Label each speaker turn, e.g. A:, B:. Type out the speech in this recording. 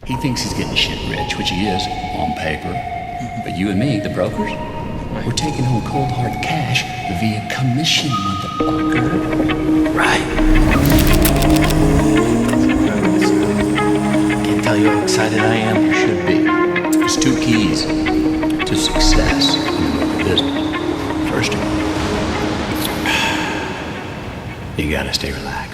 A: He thinks he's getting shit rich, which he is, on paper. But you and me, the brokers, we're taking home cold hard cash via commission, motherfucker.
B: Right. Can't tell you how excited I am.
A: You should be. There's two keys to success in the local business. First of all, you gotta stay relaxed.